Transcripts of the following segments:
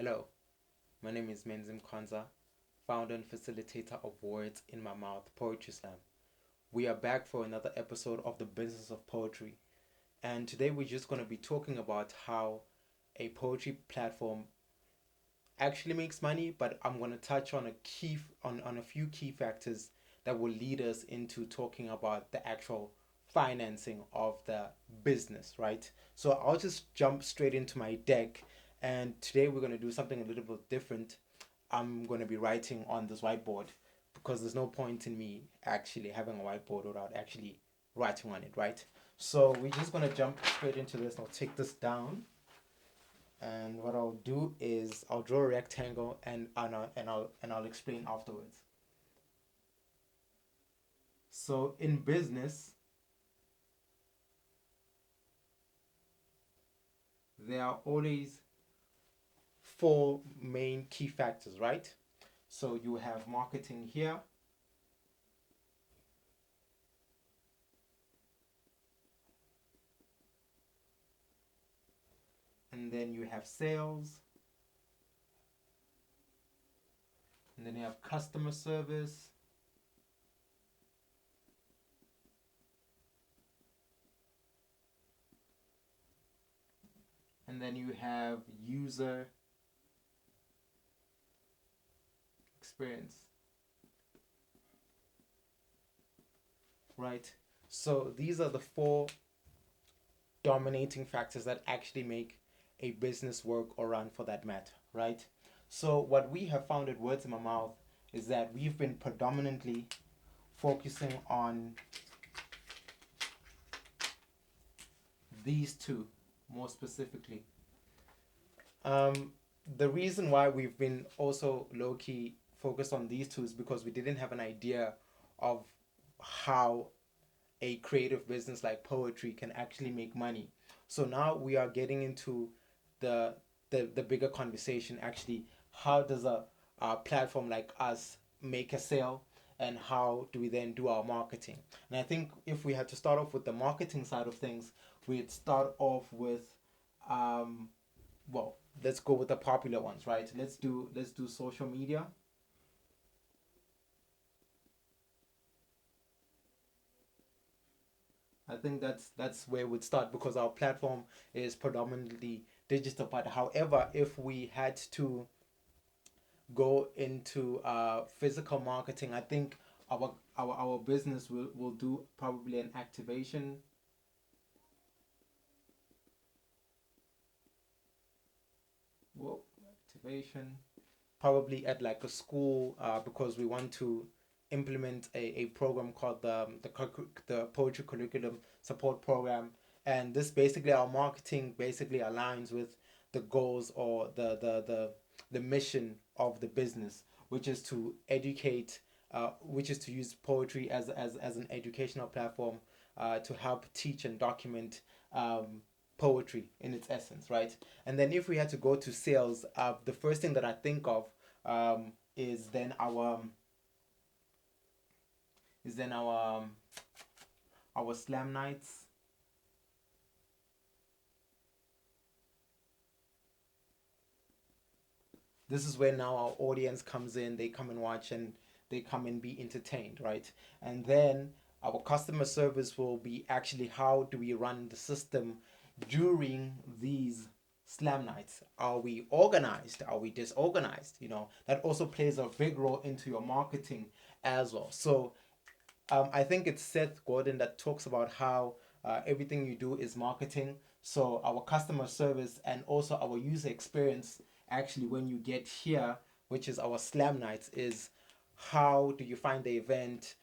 Hello, my name is Menzi Mkhonza, founder and facilitator of Words in My Mouth Poetry Slam. We are back for another episode of the business of poetry, and today we're just going to be talking about how a poetry platform actually makes money, but I'm going to touch on a few key factors that will lead us into talking about the actual financing of the business, right? So I'll just jump straight into my deck, and today we're going to do something a little bit different. I'm going to be writing on this whiteboard because there's no point in me actually having a whiteboard without actually writing on it, right? So we're just going to jump straight into this. I'll take this down, and what I'll do is I'll draw a rectangle and I'll explain afterwards. So in business, there are always four main key factors, right? So you have marketing here, and then you have sales, and then you have customer service, and then you have user experience, right? So these are the four dominating factors that actually make a business work or run for that matter, right? So what we have found at Words in My Mouth is that we've been predominantly focusing on these two more specifically. Um, the reason why we've been also low key focused on these two is because we didn't have an idea of how a creative business like poetry can actually make money. So now we are getting into the the bigger conversation. Actually, how does a platform like us make a sale, and how do we then do our marketing? And I think if we had to start off with the marketing side of things, we'd start off with um, well, let's go with the popular ones, right? Let's do social media. I think that's where we'd start because our platform is predominantly digital. But however, if we had to go into physical marketing, I think our business will do probably an activation. Well, activation probably at like a school because we want to implement a program called the poetry curriculum support program, and this basically our marketing basically aligns with the goals or the mission of the business, which is to educate, which is to use poetry as an educational platform to help teach and document poetry in its essence, right? And then if we had to go to sales, the first thing that I think of is then our slam nights. This is where now our audience comes in. They come and watch, and they come and be entertained, right? And then our customer service will be actually how do we run the system during these slam nights? Are we organized? Are we disorganized? That also plays a big role into your marketing as well. So I think it's Seth Godin that talks about how everything you do is marketing. So our customer service and also our user experience, actually, when you get here, which is our slam nights, is how do you find the event,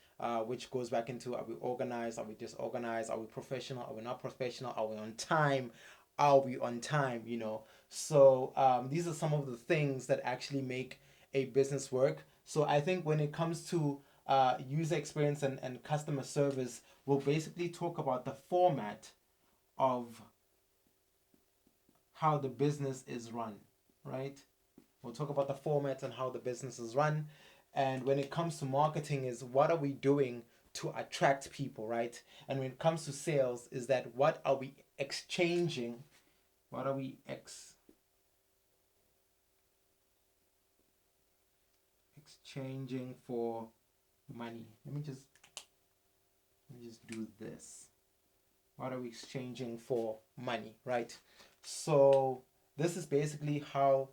which goes back into are we organized, are we disorganized, are we professional, are we not professional, are we on time, are we on time, So these are some of the things that actually make a business work. So I think when it comes to user experience and customer service, we'll basically talk about the format of how the business is run, right? We'll talk about the format and how the business is run. And when it comes to marketing, is what are we doing to attract people, right? And when it comes to sales, is that what are we exchanging? What are we exchanging for money. Let me just do this. What are we exchanging for money, right? So this is basically how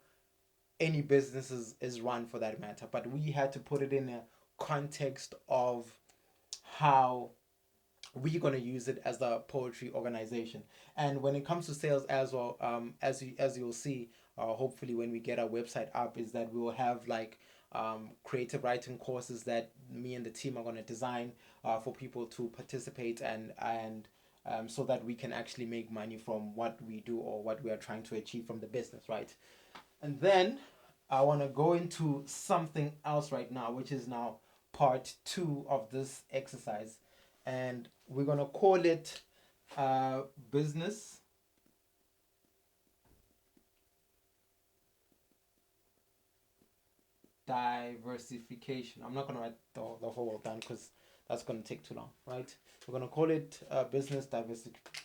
any business is run, for that matter, but we had to put it in a context of how we're going to use it as a poetry organization. And when it comes to sales as well, as you'll see, hopefully when we get our website up, is that we will have like creative writing courses that me and the team are going to design for people to participate, and so that we can actually make money from what we do or what we are trying to achieve from the business, right? And then I want to go into something else right now, which is now part two of this exercise. And we're going to call it business diversification. I'm not going to write the whole down because that's going to take too long, right? We're going to call it business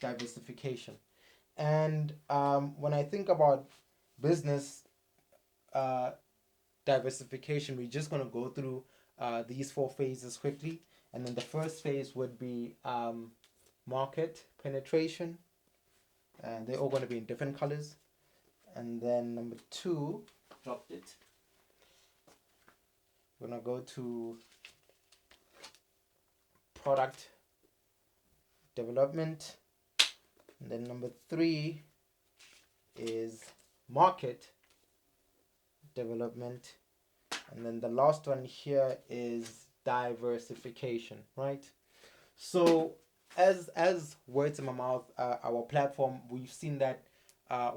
diversification. And when I think about business uh, diversification, we're just going to go through these four phases quickly. And then the first phase would be market penetration, and they're all going to be in different colors. And then number two, dropped it. We're going to go to product development. And then number three is market development. And then the last one here is diversification, right? So as words in my mouth, our platform, we've seen that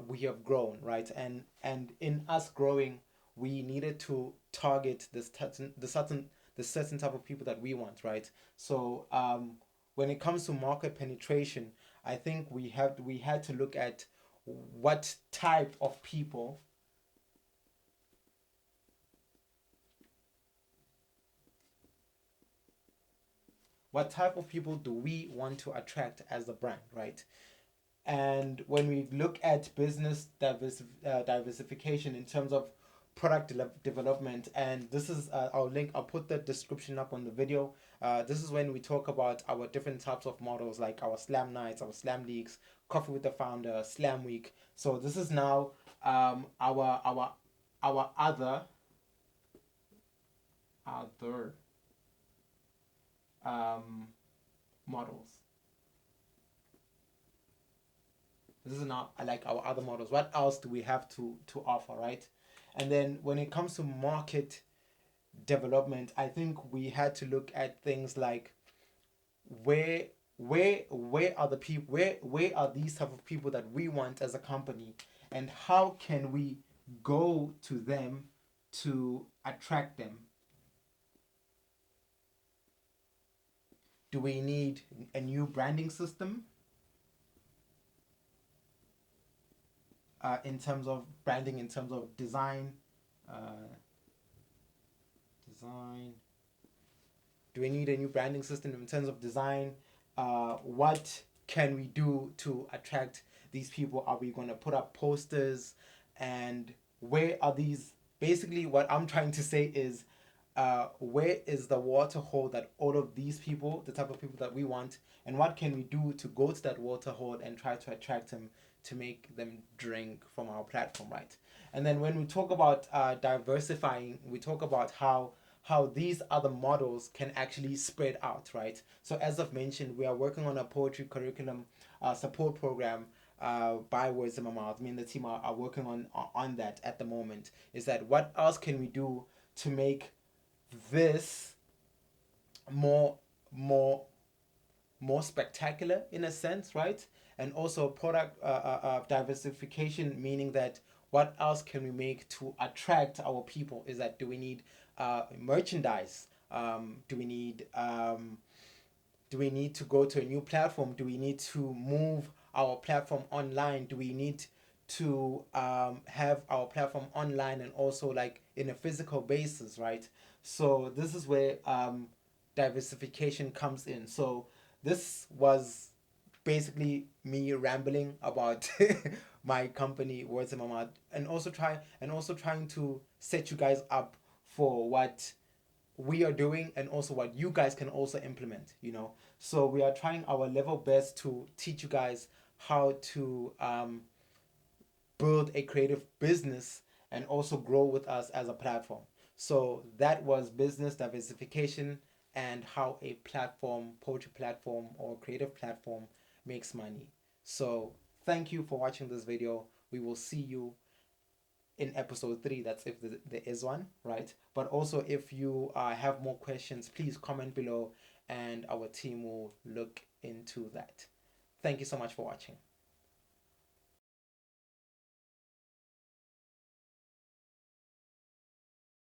we have grown, right? And in us growing, we needed to target the certain type of people that we want, right? So when it comes to market penetration, I think we had to look at what type of people do we want to attract as a brand, right? And when we look at business diversification in terms of product development, and this is I'll put the description up on the video. This is when we talk about our different types of models, like our slam nights, our slam leagues, coffee with the founder, slam week. So this is now our other models. This is not like our other models. What else do we have to offer, right? And then when it comes to market development, I think we had to look at things like where where are the people where are these type of people that we want as a company, and how can we go to them to attract them? Do we need a new branding system in terms of branding, in terms of design? Uh, design. Do we need a new branding system in terms of design? What can we do to attract these people? Are we going to put up posters? And where are these? Basically, what I'm trying to say is, where is the water hole that all of these people, the type of people that we want, and what can we do to go to that water hole and try to attract them to make them drink from our platform, right? And then when we talk about diversifying, we talk about how these other models can actually spread out, right? So as I've mentioned, we are working on a poetry curriculum support program by Words in My Mouth. Me and the team are working on that at the moment. Is that what else can we do to make this more more more spectacular in a sense, right? And also product diversification, meaning that what else can we make to attract our people? Is that, do we need merchandise? Do we need to go to a new platform? Do we need to move our platform online? Do we need to have our platform online and also like in a physical basis, right? So this is where diversification comes in. So this was basically me rambling about my company, Words in My Mouth, and also trying to set you guys up for what we are doing and also what you guys can also implement, you know. So we are trying our level best to teach you guys how to build a creative business and also grow with us as a platform. So that was business diversification and how a platform, poetry platform or creative platform makes money. So thank you for watching this video. We will see you in episode 3. That's if there is one, right? But also if you have more questions, please comment below and our team will look into that. Thank you so much for watching.